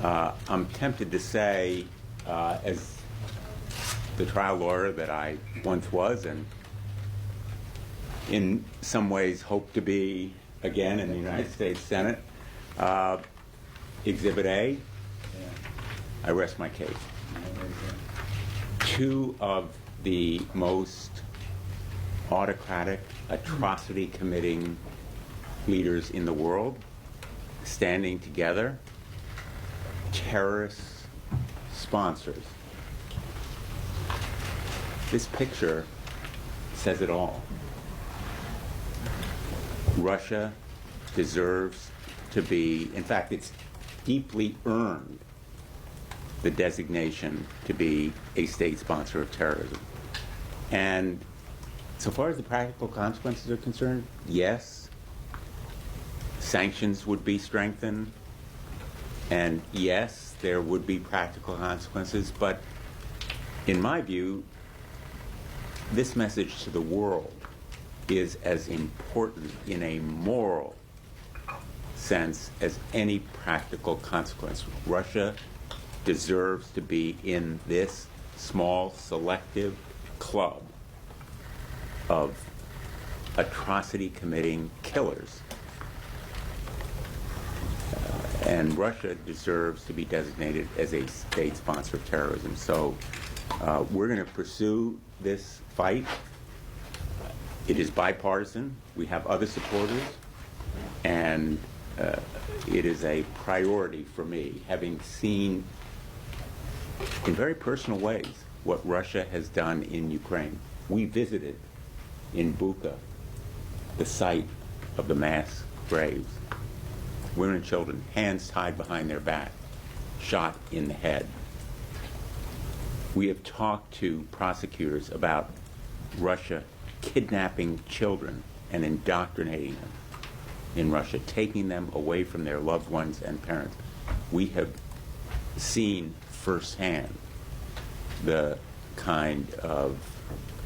I'm tempted to say, as the trial lawyer that I once was, and in some ways hope to be again in the United States Senate, Exhibit A, I rest my case. Two of the most autocratic, atrocity-committing leaders in the world standing together, terrorist sponsors. This picture says it all. Russia deserves to be, in fact, it's deeply earned the designation to be a state sponsor of terrorism. And so far as the practical consequences are concerned, yes, sanctions would be strengthened, and yes, there would be practical consequences, but in my view, this message to the world is as important in a moral sense as any practical consequence. Russia deserves to be in this small, selective club of atrocity-committing killers. And Russia deserves to be designated as a state sponsor of terrorism. So we're going to pursue this fight. It is bipartisan. We have other supporters. And it is a priority for me, having seen in very personal ways what Russia has done in Ukraine. We visited in Bucha the site of the mass graves. Women and children, hands tied behind their back, shot in the head. We have talked to prosecutors about Russia kidnapping children and indoctrinating them in Russia, taking them away from their loved ones and parents. We have seen firsthand the kind of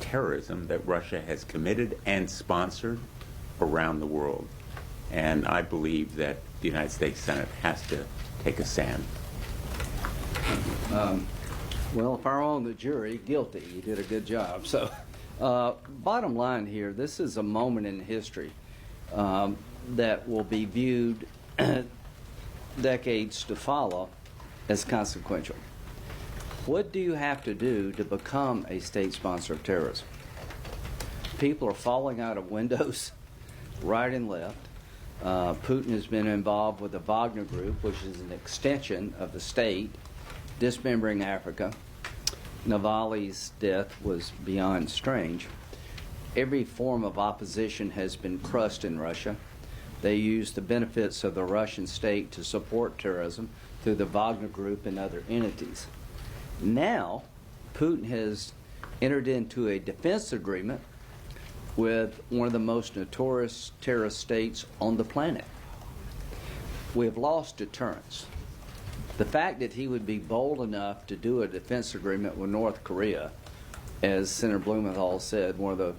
terrorism that Russia has committed and sponsored around the world. And I believe that the United States Senate has to take a stand. Well, if I were on the jury, guilty. You did a good job. So, bottom line here, this is a moment in history that will be viewed decades to follow as consequential. What do you have to do to become a state sponsor of terrorism? People are falling out of windows right and left. Putin has been involved with the Wagner Group, which is an extension of the state, dismembering Africa. Navalny's death was beyond strange. Every form of opposition has been crushed in Russia. They use the benefits of the Russian state to support terrorism through the Wagner Group and other entities. Now, Putin has entered into a defense agreement with one of the most notorious terrorist states on the planet. We have lost deterrence. The fact that he would be bold enough to do a defense agreement with North Korea, as Senator Blumenthal said, one of the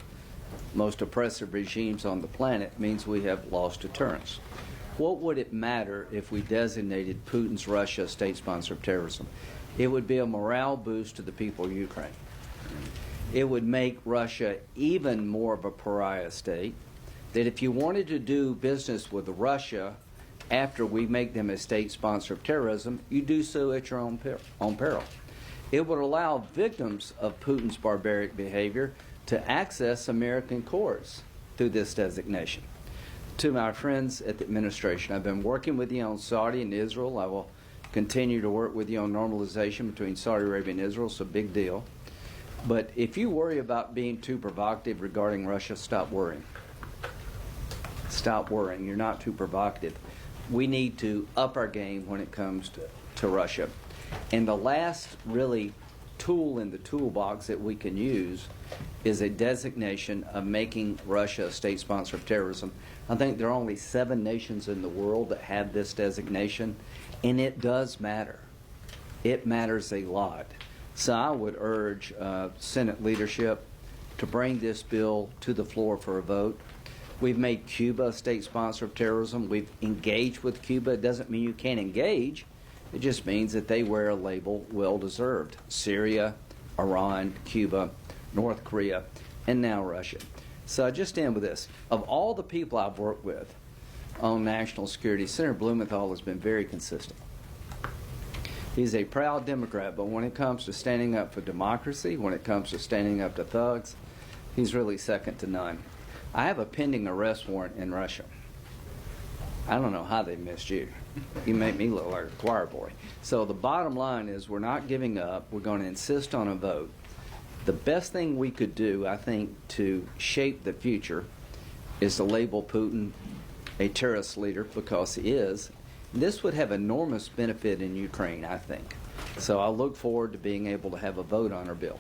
most oppressive regimes on the planet, means we have lost deterrence. What would it matter if we designated Putin's Russia a state sponsor of terrorism? It would be a morale boost to the people of Ukraine. It would make Russia even more of a pariah state, that if you wanted to do business with Russia after we make them a state sponsor of terrorism, you do so at your own peril. It would allow victims of Putin's barbaric behavior to access American courts through this designation. To my friends at the administration, I've been working with you on Saudi and Israel. I will continue to work with you on normalization between Saudi Arabia and Israel. It's a big deal. But if you worry about being too provocative regarding Russia, stop worrying. Stop worrying. You're not too provocative. We need to up our game when it comes to Russia. And the last really tool in the toolbox that we can use is a designation of making Russia a state sponsor of terrorism. I think there are only 7 nations in the world that have this designation, and it does matter. It matters a lot. So I would urge Senate leadership to bring this bill to the floor for a vote. We've made Cuba a state sponsor of terrorism. We've engaged with Cuba. It doesn't mean you can't engage. It just means that they wear a label well-deserved. Syria, Iran, Cuba, North Korea, and now Russia. So I just end with this. Of all the people I've worked with on national security, Senator Blumenthal has been very consistent. He's a proud Democrat, but when it comes to standing up for democracy, when it comes to standing up to thugs, he's really second to none. I have a pending arrest warrant in Russia. I don't know how they missed you. You make me look like a choir boy. So the bottom line is we're not giving up. We're going to insist on a vote. The best thing we could do, I think, to shape the future is to label Putin a terrorist leader, because he is. This would have enormous benefit in Ukraine, I think. So I look forward to being able to have a vote on our bill.